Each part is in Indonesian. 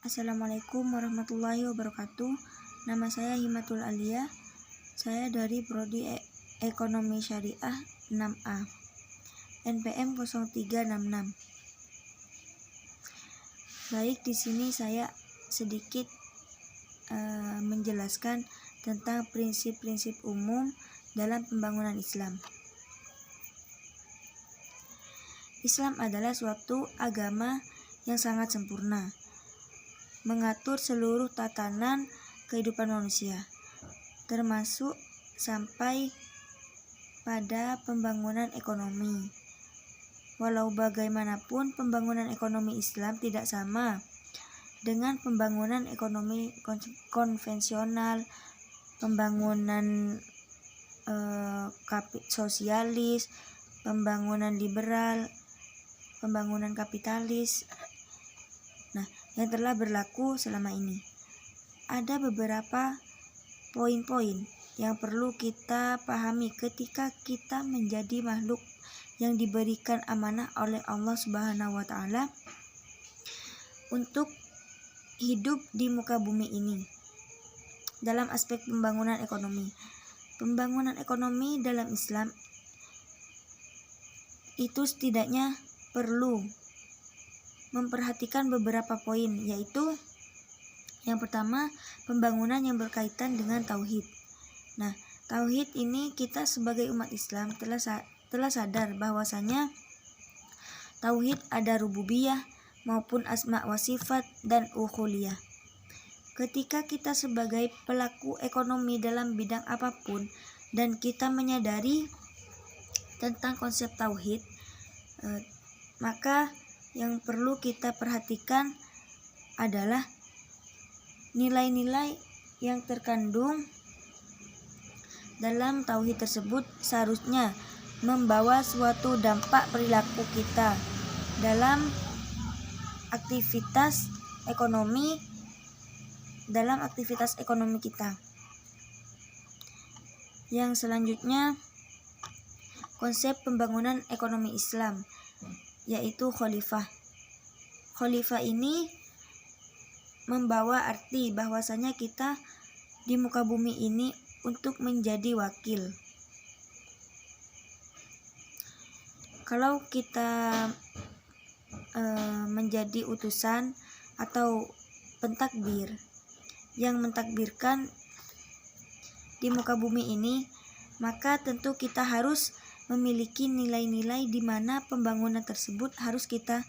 Assalamualaikum warahmatullahi wabarakatuh. Nama saya Himatul Alia. Saya dari Prodi Ekonomi Syariah 6A. NPM 0366. Baik, di sini saya sedikit menjelaskan tentang prinsip-prinsip umum dalam pembangunan Islam. Islam adalah suatu agama yang sangat sempurna, mengatur seluruh tatanan kehidupan manusia, termasuk sampai pada pembangunan ekonomi. Walau bagaimanapun, pembangunan ekonomi Islam tidak sama dengan pembangunan ekonomi konvensional, pembangunan sosialis, pembangunan liberal, pembangunan kapitalis. Yang telah berlaku selama ini. Ada beberapa poin-poin yang perlu kita pahami ketika kita menjadi makhluk yang diberikan amanah oleh Allah Subhanahu wa Ta'ala untuk hidup di muka bumi ini. Dalam aspek pembangunan ekonomi. Pembangunan ekonomi dalam Islam itu setidaknya perlu memperhatikan beberapa poin, yaitu yang pertama, pembangunan yang berkaitan dengan tauhid. Tauhid ini kita sebagai umat Islam telah sadar bahwasanya tauhid ada rububiyah maupun asma wa sifat dan uluhiyah. Ketika kita sebagai pelaku ekonomi dalam bidang apapun dan kita menyadari tentang konsep tauhid, maka yang perlu kita perhatikan adalah nilai-nilai yang terkandung dalam tauhid tersebut seharusnya membawa suatu dampak perilaku kita dalam aktivitas ekonomi kita. Yang selanjutnya, konsep pembangunan ekonomi Islam, yaitu khalifah. Khalifah ini membawa arti bahwasanya kita di muka bumi ini untuk menjadi wakil. Kalau kita menjadi utusan atau pentakbir yang mentakbirkan di muka bumi ini, maka tentu kita harus memiliki nilai-nilai di mana pembangunan tersebut harus kita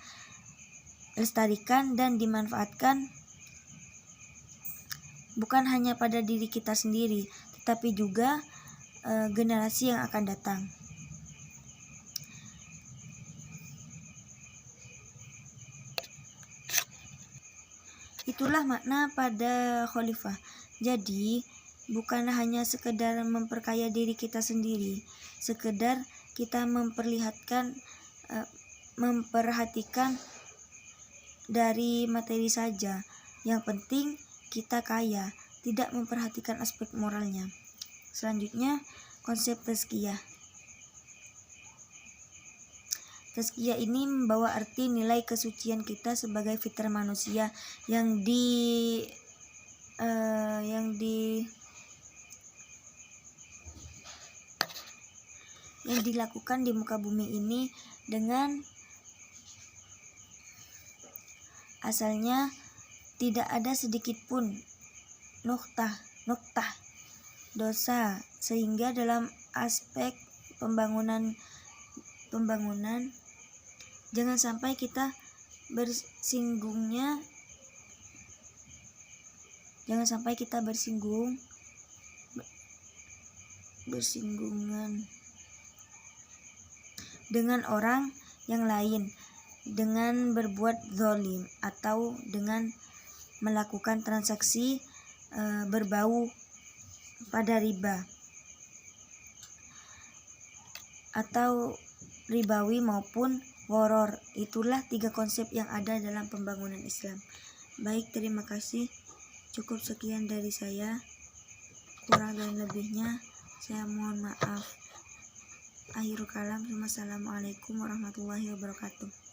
lestarikan dan dimanfaatkan bukan hanya pada diri kita sendiri, tetapi juga generasi yang akan datang. Itulah makna pada khalifah. Jadi, bukan hanya sekedar memperkaya diri kita sendiri, sekedar kita memperhatikan dari materi saja. Yang penting kita kaya, tidak memperhatikan aspek moralnya. Selanjutnya, konsep tazkiyah. Tazkiyah ini membawa arti nilai kesucian kita sebagai fitrah manusia yang dilakukan di muka bumi ini dengan asalnya tidak ada sedikit pun nuktah dosa, sehingga dalam aspek pembangunan jangan sampai kita bersinggungan dengan orang yang lain dengan berbuat zalim atau dengan melakukan transaksi berbau pada riba atau ribawi maupun gharar. Itulah 3 konsep yang ada dalam pembangunan Islam. Baik, terima kasih. Cukup sekian dari saya. Kurang dan lebihnya saya mohon maaf. Akhirul kalam. Wassalamualaikum warahmatullahi wabarakatuh.